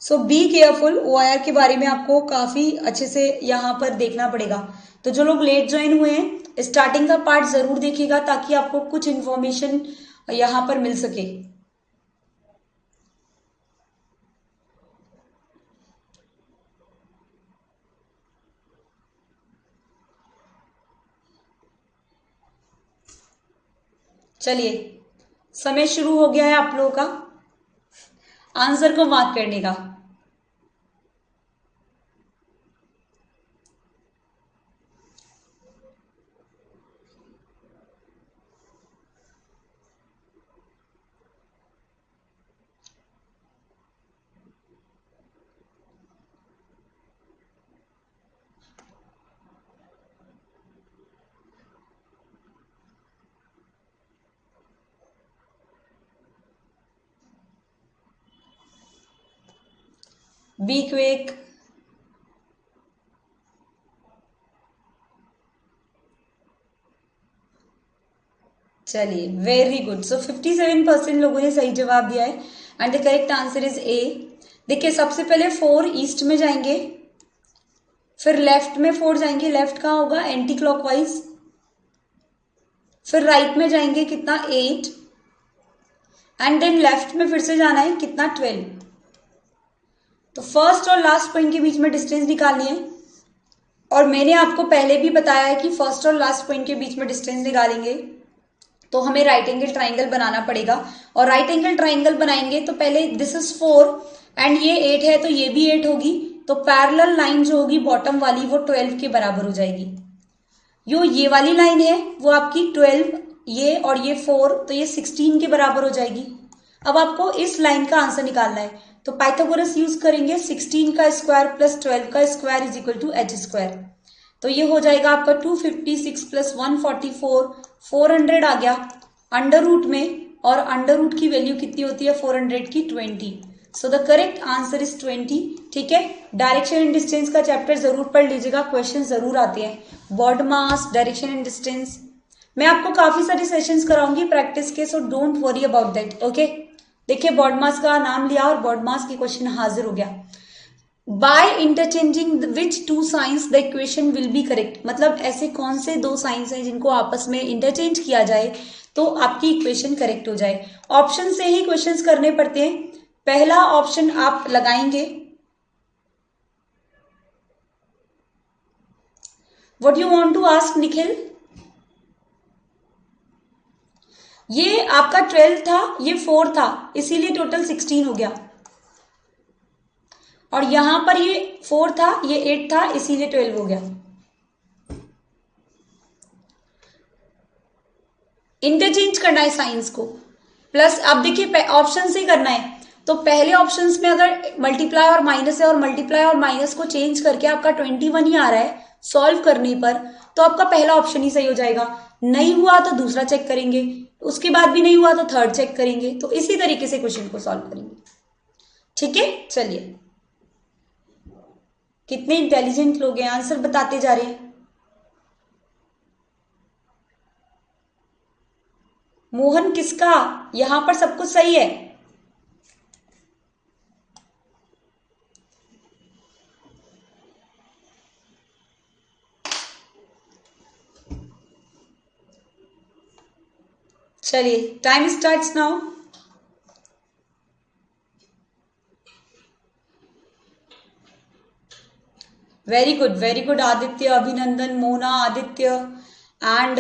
सो बी केयरफुल। OIR के बारे में आपको काफी अच्छे से यहाँ पर देखना पड़ेगा। तो जो लोग लेट ज्वाइन हुए हैं, स्टार्टिंग का पार्ट जरूर देखिएगा, ताकि आपको कुछ इंफॉर्मेशन यहाँ पर मिल सके। चलिए, समय शुरू हो गया है आप लोगों का आंसर को मार्क करने का। Be quick. चलिए, वेरी गुड। सो 57% लोगों ने सही जवाब दिया है and the correct answer is a. देखिए, सबसे पहले 4 ईस्ट में जाएंगे, फिर लेफ्ट में 4 जाएंगे, लेफ्ट कहाँ होगा, एंटी क्लॉकवाइज। फिर राइट में जाएंगे, कितना, 8, एंड देन लेफ्ट में फिर से जाना है, कितना, 12। तो फर्स्ट और लास्ट पॉइंट के बीच में डिस्टेंस निकालनी है, और मैंने आपको पहले भी बताया है कि फर्स्ट और लास्ट पॉइंट के बीच में डिस्टेंस निकालेंगे तो हमें राइट एंगल ट्राइंगल बनाना पड़ेगा। और राइट एंगल ट्राइंगल बनाएंगे तो पहले दिस इज 4 एंड ये 8 है, तो ये भी 8 होगी। तो पैरेलल लाइन जो होगी बॉटम वाली, वो 12 के बराबर हो जाएगी। ये वाली लाइन है वो आपकी 12, ये और ये 4, तो ये 16 के बराबर हो जाएगी। अब आपको इस लाइन का आंसर निकालना है, तो पाइथागोरस यूज करेंगे। 16 का स्क्वायर प्लस 12 का square is equal to h square. तो ये हो जाएगा आपका 256 प्लस 144, 400 आ गया अंडर रूट में, और अंडर रूट की वैल्यू कितनी होती है 400 की, 20। So the correct answer is 20। ठीक है, डायरेक्शन एंड डिस्टेंस का चैप्टर जरूर पढ़ लीजिएगा, क्वेश्चन जरूर आते हैं। BODMAS, direction and distance, मैं आपको काफी सारे सेशंस कराऊंगी प्रैक्टिस के, so don't worry about that. Okay, देखिए बॉड मास का नाम लिया और बॉड मास की क्वेश्चन हाजिर हो गया। By interchanging which two signs the equation will be correct, मतलब ऐसे कौन से दो साइंस हैं जिनको आपस में इंटरचेंज किया जाए तो आपकी इक्वेशन करेक्ट हो जाए। ऑप्शन से ही क्वेश्चंस करने पड़ते हैं। पहला ऑप्शन आप लगाएंगे, what you want to ask Nikhil. ये आपका 12 था, ये 4 था, इसीलिए टोटल 16 हो गया। और यहां पर ये 4 था, ये 8 था, इसीलिए 12 हो गया। इंटरचेंज करना है साइंस को। प्लस अब देखिए ऑप्शन से करना है, तो पहले ऑप्शंस में अगर मल्टीप्लाई और माइनस है और मल्टीप्लाई और माइनस को चेंज करके आपका 21 ही आ रहा है सॉल्व करने पर, तो आपका पहला ऑप्शन ही सही हो जाएगा। नहीं हुआ तो दूसरा चेक करेंगे, उसके बाद भी नहीं हुआ तो थर्ड चेक करेंगे। तो इसी तरीके से क्वेश्चन को सॉल्व करेंगे। ठीक है, चलिए कितने इंटेलिजेंट लोग हैं, आंसर बताते जा रहे हैं। मोहन किसका, यहां पर सब कुछ सही है। चलिए time starts now. Very good Aditya, Abhinandan, Mona, Aditya and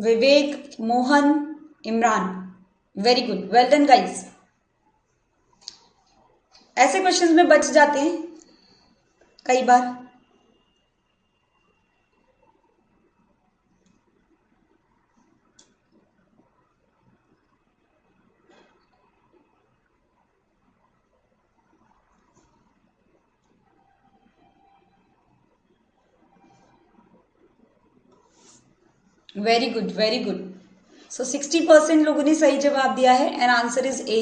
Vivek, Mohan, Imran, very good, well done guys. ऐसे क्वेश्चंस में बच जाते हैं कई बार। Very good very good. So 60% लोगों ने सही जवाब दिया है एंड आंसर इज ए।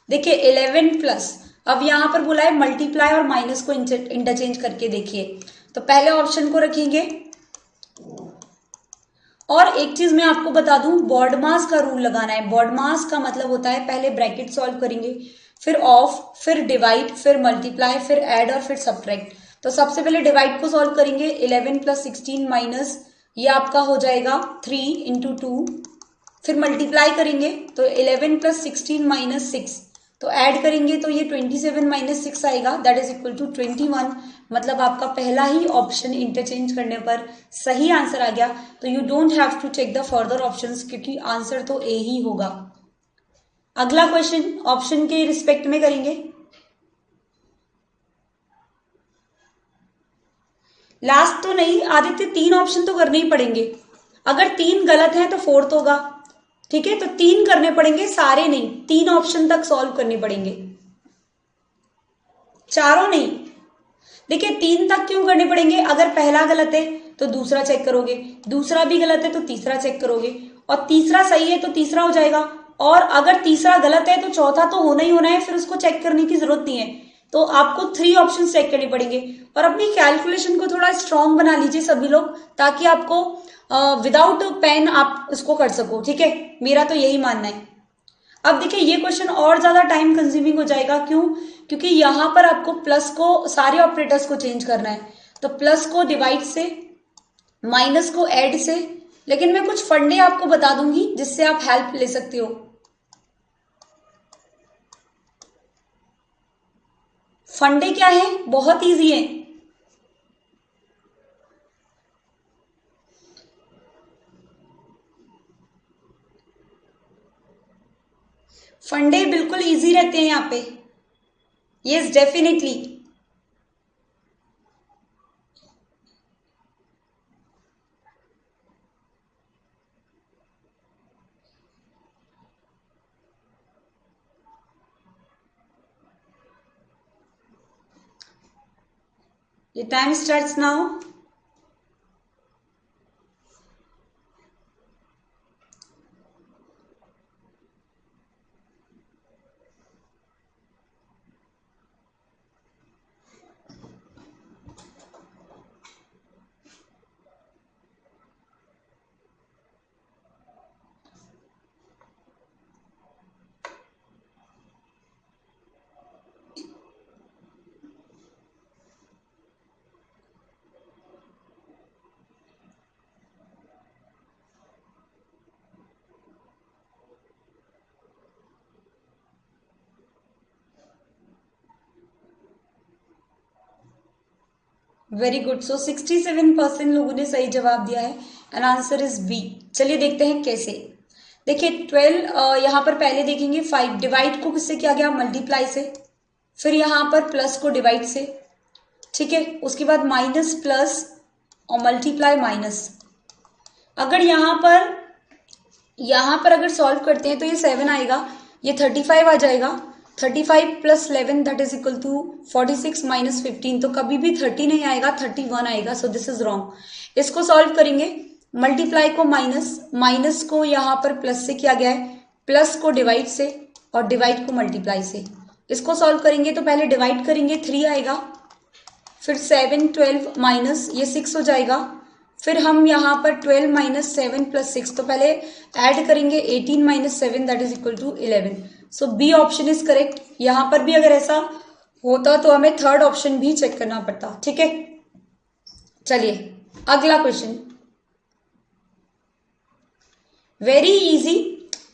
देखिए 11 प्लस, अब यहां पर बोला है मल्टीप्लाई और माइनस को इंटरचेंज करके देखिए, तो पहले ऑप्शन को रखेंगे। और एक चीज मैं आपको बता दूं, बॉडमास का रूल लगाना है। बॉडमास का मतलब होता है पहले ब्रैकेट सॉल्व करेंगे, फिर ऑफ, फिर डिवाइड, फिर मल्टीप्लाई, फिर ऐड और फिर सब्ट्रैक्ट। तो सबसे पहले डिवाइड को सॉल्व करेंगे, 11 प्लस 16 माइनस ये आपका हो जाएगा 3 इंटू 2। फिर मल्टीप्लाई करेंगे तो 11 प्लस 16 माइनस 6, तो ऐड करेंगे तो ये 27 माइनस 6 आएगा, दैट इज इक्वल टू 21। मतलब आपका पहला ही ऑप्शन इंटरचेंज करने पर सही आंसर आ गया। तो you don't have to check the further options, क्योंकि आंसर तो ए ही होगा। अगला क्वेश्चन ऑप्शन के रिस्पेक्ट में करेंगे। लास्ट तो नहीं आदित्य, 3 ऑप्शन तो करने ही पड़ेंगे। अगर 3 गलत हैं तो 4th होगा, ठीक है, तो 3 करने पड़ेंगे, सारे नहीं, 3 ऑप्शन तक सॉल्व करने पड़ेंगे, चारों नहीं। देखिए 3 तक क्यों करने पड़ेंगे, अगर पहला गलत है तो दूसरा चेक करोगे, दूसरा भी गलत है तो तीसरा चेक करोगे, और तीसरा सही है तो तीसरा हो जाएगा, और अगर तीसरा गलत है तो चौथा तो होना ही होना है, फिर उसको चेक करने की जरूरत नहीं है। तो आपको 3 ऑप्शन चेक करने पड़ेंगे। और अपनी कैलकुलेशन को थोड़ा स्ट्रांग बना लीजिए सभी लोग, ताकि आपको विदाउट पेन आप इसको कर सको, ठीक है, मेरा तो यही मानना है। अब देखिए ये क्वेश्चन और ज्यादा टाइम कंज्यूमिंग हो जाएगा, क्यों, क्योंकि यहां पर आपको प्लस को, सारे ऑपरेटर्स को चेंज करना है, तो प्लस को डिवाइड से, माइनस को ऐड से। लेकिन मैं कुछ फंडे आपको बता दूंगी जिससे आप हेल्प ले सकते हो। फंडे क्या है, बहुत इजी है। फंडे बिल्कुल इजी रहते हैं यहाँ पे, यस डेफिनेटली। ये time starts now. Very good. So 67% लोगों ने सही जवाब दिया है एंड आंसर इज बी। चलिए देखते हैं कैसे। देखिए 12 यहाँ पर पहले देखेंगे 5 डिवाइड को किससे किया गया, मल्टीप्लाई से, फिर यहाँ पर प्लस को डिवाइड से, ठीक है, उसके बाद माइनस प्लस और मल्टीप्लाई माइनस। अगर यहाँ पर अगर सॉल्व करते हैं तो ये 7 आएगा, ये 35 आ जाएगा, 35 plus 11 that is equal to 46 minus 15, तो कभी भी 30 नहीं आएगा, 31 आएगा, सो दिस इज रॉन्ग। इसको सॉल्व करेंगे, मल्टीप्लाई को माइनस, माइनस को यहाँ पर प्लस से किया गया है, प्लस को डिवाइड से और डिवाइड को मल्टीप्लाई से। इसको सॉल्व करेंगे तो पहले डिवाइड करेंगे, 3 आएगा, फिर 7 12 माइनस ये 6 हो जाएगा, फिर हम यहाँ पर 12 माइनस 7 प्लस 6, तो पहले ऐड करेंगे 18 minus 7 that is equal to 11। So B option is correct. यहाँ पर भी अगर ऐसा होता तो हमें थर्ड ऑप्शन भी चेक करना पड़ता। ठीक है, चलिए अगला question, very easy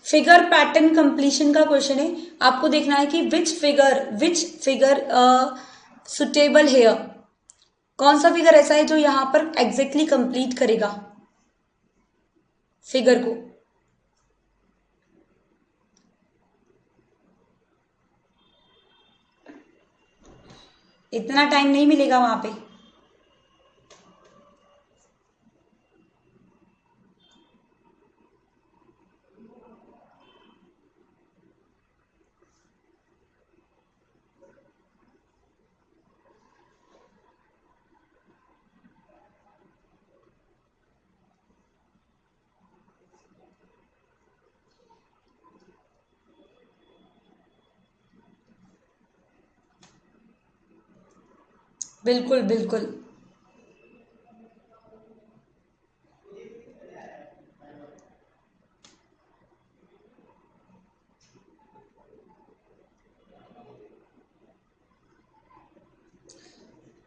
figure pattern completion का क्वेश्चन है। आपको देखना है कि विच फिगर सुटेबल हेयर, कौन सा फिगर ऐसा है जो यहां पर एग्जैक्टली कंप्लीट करेगा फिगर को। इतना टाइम नहीं मिलेगा वहां पे। बिल्कुल बिल्कुल।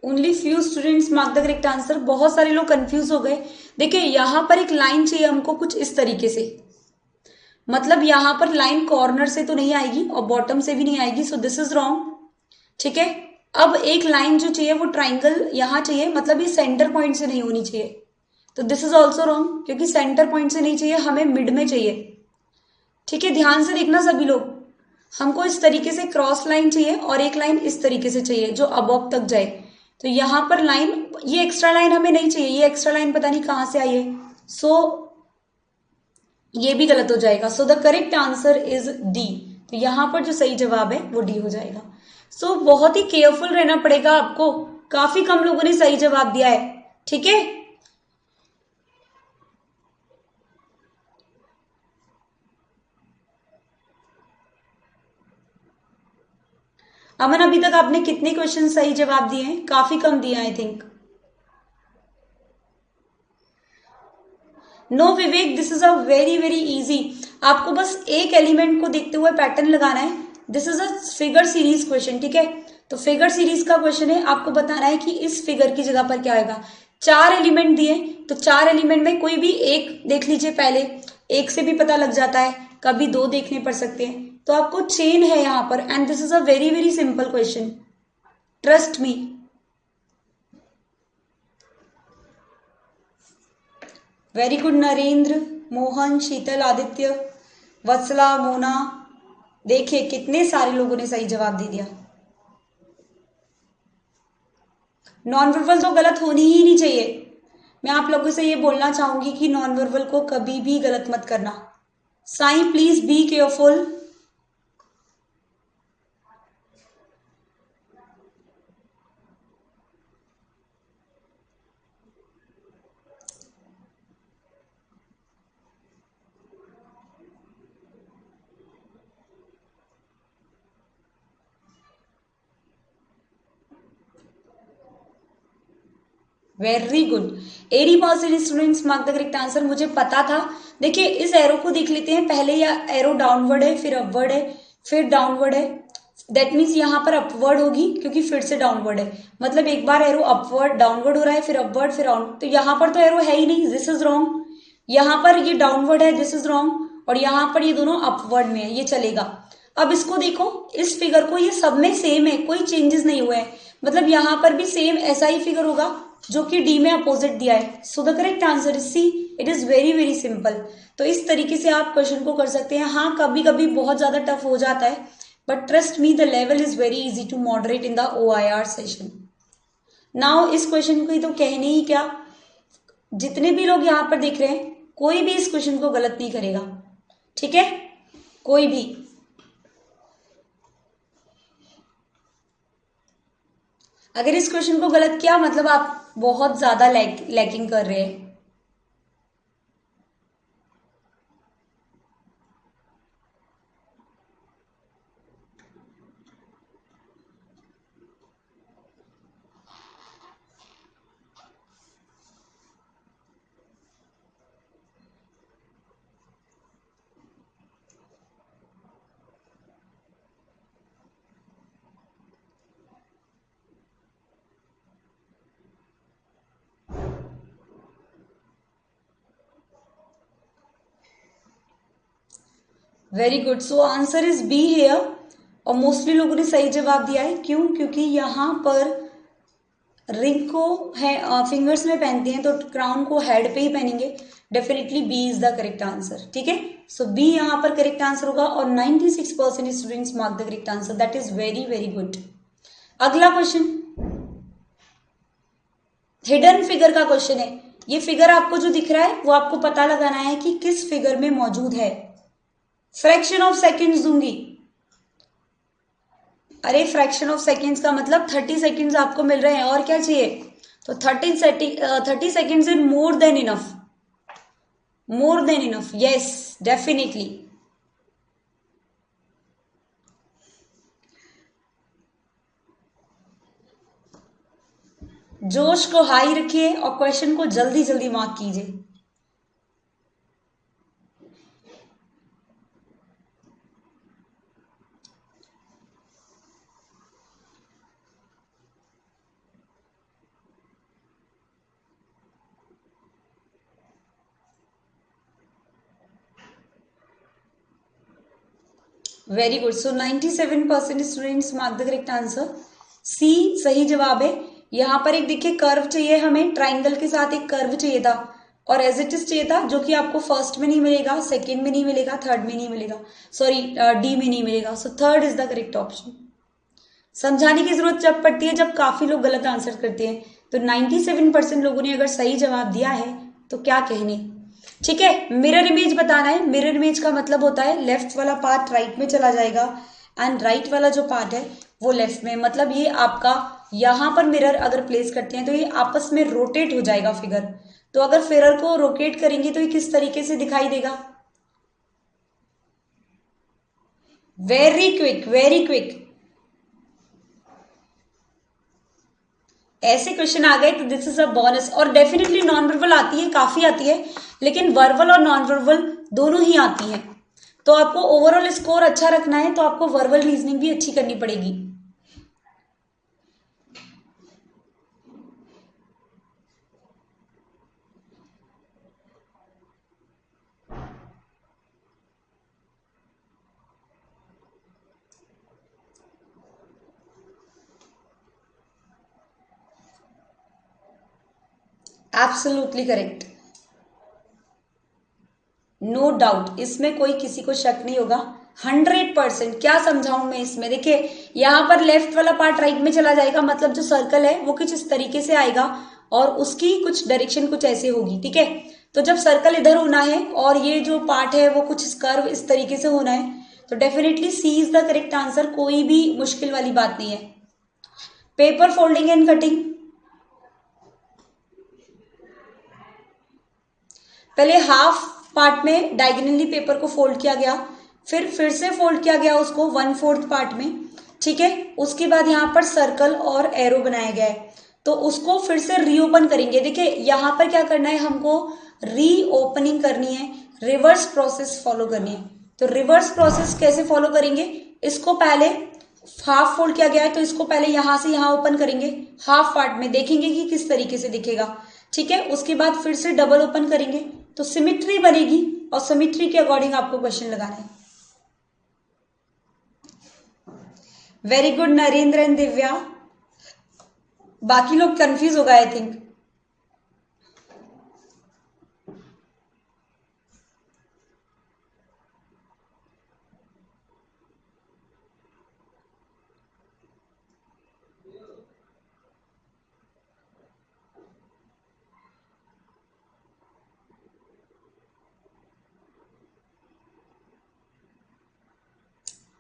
Only few students mark the correct answer. बहुत सारे लोग कंफ्यूज हो गए। देखिए यहां पर एक लाइन चाहिए हमको कुछ इस तरीके से, मतलब यहां पर लाइन कॉर्नर से तो नहीं आएगी और बॉटम से भी नहीं आएगी, सो दिस इज रॉन्ग। ठीक है, अब एक लाइन जो चाहिए वो ट्राइंगल यहां चाहिए, मतलब ये सेंटर पॉइंट से नहीं होनी चाहिए, तो दिस इज ऑल्सो रॉन्ग क्योंकि सेंटर पॉइंट से नहीं चाहिए, हमें मिड में चाहिए। ठीक है, ध्यान से देखना सभी लोग, हमको इस तरीके से क्रॉस लाइन चाहिए और एक लाइन इस तरीके से चाहिए जो अबव तक जाए। तो यहां पर लाइन, ये एक्स्ट्रा लाइन हमें नहीं चाहिए, ये एक्स्ट्रा लाइन पता नहीं कहां से आई है, सो ये भी गलत हो जाएगा। सो the correct answer is D. तो यहां पर जो सही जवाब है वो डी हो जाएगा। सो बहुत ही केयरफुल रहना पड़ेगा आपको, काफी कम लोगों ने सही जवाब दिया है। ठीक है, अमन अभी तक आपने कितने क्वेश्चन सही जवाब दिए हैं? काफी कम दिए I think. No Vivek, this is a very very easy. आपको बस एक एलिमेंट को देखते हुए पैटर्न लगाना है। This is a figure series question. ठीक है, तो फिगर सीरीज का क्वेश्चन है, आपको बताना है कि इस फिगर की जगह पर क्या आएगा। 4 एलिमेंट दिए, तो 4 एलिमेंट में कोई भी एक देख लीजिए पहले, एक से भी पता लग जाता है, कभी 2 देखने पड़ सकते हैं, तो आपको चेन है यहाँ पर, and this is a very very simple question, trust me. Very good Narendra, Mohan, Sheetal, Aditya, Vatsala, Mona, देखिए कितने सारे लोगों ने सही जवाब दे दिया। नॉन वर्बल तो गलत होनी ही नहीं चाहिए। मैं आप लोगों से ये बोलना चाहूंगी कि नॉन वर्बल को कभी भी गलत मत करना। Sai please be careful. Very good, 80% students mark the correct answer. मुझे पता था। देखिए इस एरो को देख लेते हैं पहले, या एरो डाउनवर्ड है, फिर अपवर्ड है, फिर डाउनवर्ड है, दैट मीन्स यहाँ पर अपवर्ड होगी क्योंकि फिर से डाउनवर्ड है, मतलब एक बार एरो अपवर्ड डाउनवर्ड हो रहा है, फिर अपवर्ड, फिर ऑन, तो यहाँ पर तो एरो है ही नहीं, दिस इज रॉन्ग। यहाँ पर ये डाउनवर्ड है, दिस इज रॉन्ग, और यहाँ पर ये दोनों अपवर्ड में है, ये चलेगा। अब इसको देखो, इस फिगर को, ये सब में सेम है, कोई चेंजेस नहीं हुए हैं, मतलब यहाँ पर भी सेम ऐसा ही फिगर होगा जो कि डी में अपोजिट दिया है। So the correct answer is C. It is very very simple. तो इस तरीके से आप क्वेश्चन को कर सकते हैं। हाँ कभी कभी बहुत ज्यादा टफ हो जाता है, but trust me the level is very easy to moderate in the OIR session. Now इस क्वेश्चन की तो कहने ही क्या, जितने भी लोग यहाँ पर देख रहे हैं कोई भी इस क्वेश्चन को गलत नहीं करेगा। ठीक है, कोई भी। अगर इस क्वेश्चन को गलत किया मतलब आप बहुत ज्यादा लैकिंग कर रहे हैं। Very good, so answer is be here. और मोस्टली लोगों ने सही जवाब दिया है। क्यों? क्योंकि यहाँ पर रिंग को है फिंगर्स में पहनते हैं, तो क्राउन को हेड पे ही पहनेंगे। Definitely be is the correct answer. ठीक है, सो बी यहाँ पर करेक्ट आंसर होगा और 96% students mark the correct answer. That is very very good. अगला क्वेश्चन हिडन फिगर का क्वेश्चन है। ये फिगर आपको जो दिख रहा है वो आपको पता लगाना है कि किस फिगर में मौजूद है। फ्रैक्शन ऑफ सेकेंड्स दूंगी। अरे फ्रैक्शन ऑफ सेकेंड्स का मतलब 30 सेकेंड्स आपको मिल रहे हैं, और क्या चाहिए? तो 30 seconds is more than enough. More than enough, yes definitely. जोश को हाई रखिए और क्वेश्चन को जल्दी जल्दी मार्क कीजिए। Very good, so 97% students mark the correct answer. C सही जवाब है। यहाँ पर एक देखिए कर्व चाहिए हमें, ट्राइंगल के साथ एक कर्व चाहिए था और एज इट इज चाहिए था, जो कि आपको फर्स्ट में नहीं मिलेगा, सेकंड में नहीं मिलेगा, थर्ड में नहीं मिलेगा, सॉरी डी में नहीं मिलेगा। So third is the correct option. समझाने की जरूरत जब पड़ती है जब काफी लोग गलत आंसर करते हैं। तो 97% लोगों ने अगर सही जवाब दिया है तो क्या कहने। ठीक है, मिरर इमेज बताना है। मिरर इमेज का मतलब होता है लेफ्ट वाला पार्ट राइट में चला जाएगा एंड राइट वाला जो पार्ट है वो लेफ्ट में। मतलब ये आपका यहां पर मिरर अगर प्लेस करते हैं तो ये आपस में रोटेट हो जाएगा फिगर। तो अगर फिगर को रोटेट करेंगे तो ये किस तरीके से दिखाई देगा? Very quick, very quick. ऐसे क्वेश्चन आ गए तो दिस इज अ बोनस। और डेफिनेटली नॉन वर्बल आती है, काफी आती है, लेकिन वर्बल और नॉन वर्बल दोनों ही आती है। तो आपको ओवरऑल स्कोर अच्छा रखना है तो आपको वर्बल रीजनिंग भी अच्छी करनी पड़ेगी। एब्सोल्युटली करेक्ट, नो डाउट, इसमें कोई किसी को शक नहीं होगा। 100%। क्या समझाऊं मैं इसमें? देखिए यहां पर लेफ्ट वाला पार्ट राइट में चला जाएगा, मतलब जो सर्कल है वो कुछ इस तरीके से आएगा और उसकी कुछ डायरेक्शन कुछ ऐसे होगी। ठीक है, तो जब सर्कल इधर होना है और ये जो पार्ट है वो कुछ कर्व इस तरीके से होना है, तो definitely C is the correct answer. कोई भी मुश्किल वाली बात नहीं है। पेपर फोल्डिंग एंड कटिंग, पहले हाफ पार्ट में डायगोनली पेपर को फोल्ड किया गया, फिर से फोल्ड किया गया उसको 1/4 पार्ट में। ठीक है, उसके बाद यहाँ पर सर्कल और एरो बनाया गया है, तो उसको फिर से रीओपन करेंगे। देखिए यहाँ पर क्या करना है, हमको रीओपनिंग करनी है, रिवर्स प्रोसेस फॉलो करनी है। तो रिवर्स प्रोसेस कैसे फॉलो करेंगे? इसको पहले हाफ फोल्ड किया गया है तो इसको पहले यहां से यहां ओपन करेंगे हाफ पार्ट में, देखेंगे कि किस तरीके से दिखेगा। ठीक है, उसके बाद फिर से डबल ओपन करेंगे तो सिमिट्री बनेगी और सिमिट्री के अकॉर्डिंग आपको क्वेश्चन लगाना है। Very good Narendra and Divya. बाकी लोग कंफ्यूज हो गए I think.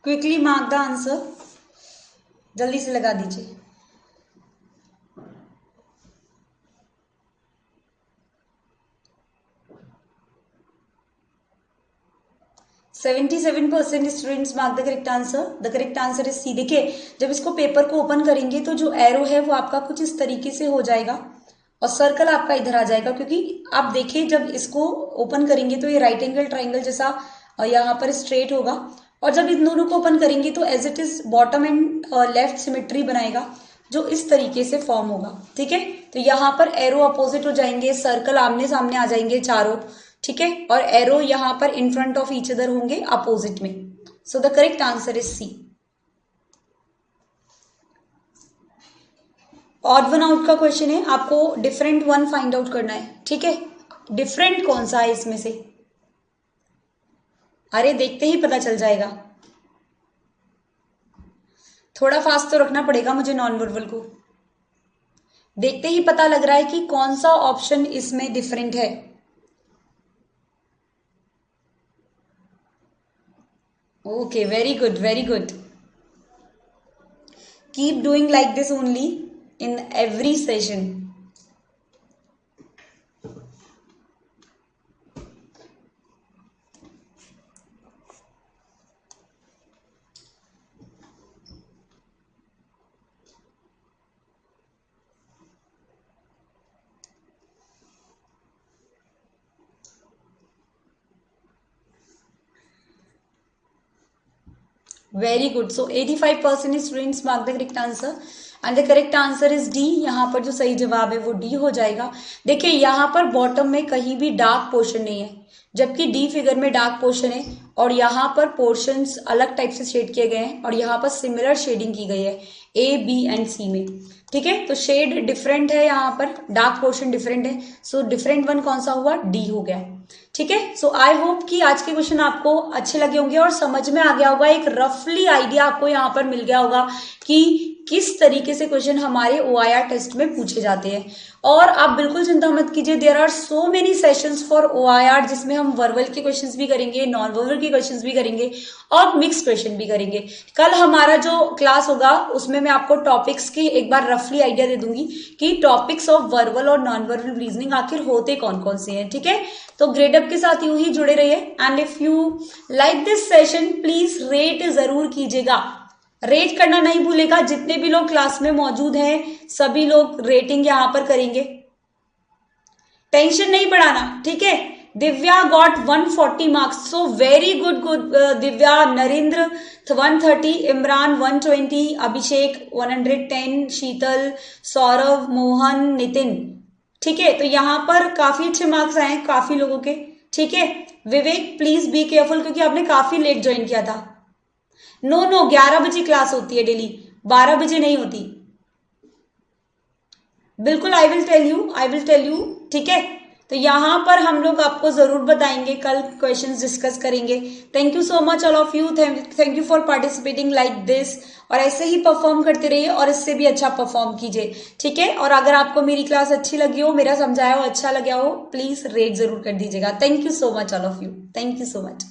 Quickly mark the answer, जल्दी से लगा दीजिए। Seventy 77% students mark the correct answer. The correct answer is C. देखिए जब इसको पेपर को ओपन करेंगे तो जो एरो है वो आपका कुछ इस तरीके से हो जाएगा और सर्कल आपका इधर आ जाएगा, क्योंकि आप देखिए जब इसको ओपन करेंगे तो ये राइट एंगल ट्राइंगल जैसा यहाँ पर स्ट्रेट होगा, और जब इन दोनों को ओपन करेंगे तो as it is bottom and left symmetry बनाएगा जो इस तरीके से फॉर्म होगा। ठीक है, तो यहाँ पर एरो अपोजिट हो जाएंगे, सर्कल आमने सामने आ जाएंगे चारों, ठीक है, और एरो यहाँ पर in front of each other होंगे अपोजिट में। So the correct answer is C. Odd one out का क्वेश्चन है, आपको डिफरेंट वन फाइंड आउट करना है, ठीक है। डिफरेंट कौन सा है इसमें से? अरे देखते ही पता चल जाएगा, थोड़ा फास्ट तो रखना पड़ेगा मुझे नॉन वर्बल को। देखते ही पता लग रहा है कि कौन सा ऑप्शन इसमें डिफरेंट है। Okay, very good, very good. Keep doing like this only in every session. Very good. So 85% students mark the correct answer and the correct answer is D. यहाँ पर जो सही जवाब है वो डी हो जाएगा। देखिए यहाँ पर बॉटम में कहीं भी डार्क पोर्शन नहीं है, जबकि डी फिगर में डार्क पोर्शन है और यहाँ पर पोर्शंस अलग टाइप से शेड किए गए हैं और यहाँ पर सिमिलर शेडिंग की गई है ए, बी एंड सी में, ठीक है। तो शेड डिफरेंट है, यहाँ पर डार्क पोर्शन डिफरेंट है। सो डिफरेंट वन कौन सा हुआ? डी हो गया, ठीक है। सो आई होप कि आज के क्वेश्चन आपको अच्छे लगे होंगे और समझ में आ गया होगा, एक रफली आइडिया आपको यहाँ पर मिल गया होगा कि किस तरीके से क्वेश्चन हमारे OIR टेस्ट में पूछे जाते हैं। और आप बिल्कुल चिंता मत कीजिए, there are so many sessions for OIR जिसमें हम वर्बल के क्वेश्चंस भी करेंगे, नॉन वर्बल के क्वेश्चंस भी करेंगे और मिक्स क्वेश्चन भी करेंगे। कल हमारा जो क्लास होगा उसमें मैं आपको टॉपिक्स की एक बार रफली आइडिया दे दूंगी कि टॉपिक्स ऑफ वर्बल और नॉन वर्बल रीजनिंग आखिर होते कौन कौन से हैं, ठीक है। तो ग्रेडअप के साथ यूं ही जुड़े रहिए and if you like this session please rate जरूर कीजिएगा, रेट करना नहीं भूलेगा। जितने भी लोग क्लास में मौजूद हैं सभी लोग रेटिंग यहाँ पर करेंगे, टेंशन नहीं बढ़ाना, ठीक है। Divya got 140 marks, so very good good Divya. Narendra 130, Imran 120, अभिषेक 110, शीतल, सौरभ, मोहन, नितिन, ठीक है। तो यहाँ पर काफी अच्छे मार्क्स आए हैं काफी लोगों के, ठीक है। विवेक प्लीज बी केयरफुल क्योंकि आपने काफी लेट ज्वाइन किया था। नो 11 बजे क्लास होती है डेली, 12 बजे नहीं होती। बिल्कुल आई विल टेल यू, ठीक है। तो यहाँ पर हम लोग आपको जरूर बताएंगे, कल क्वेश्चंस डिस्कस करेंगे। Thank you so much all of you, thank you for participating like this. और ऐसे ही परफॉर्म करते रहिए और इससे भी अच्छा परफॉर्म कीजिए, ठीक है। और अगर आपको मेरी क्लास अच्छी लगी हो, मेरा समझाया हो अच्छा लगा हो, प्लीज रेट जरूर कर दीजिएगा। Thank you so much all of you, thank you so much.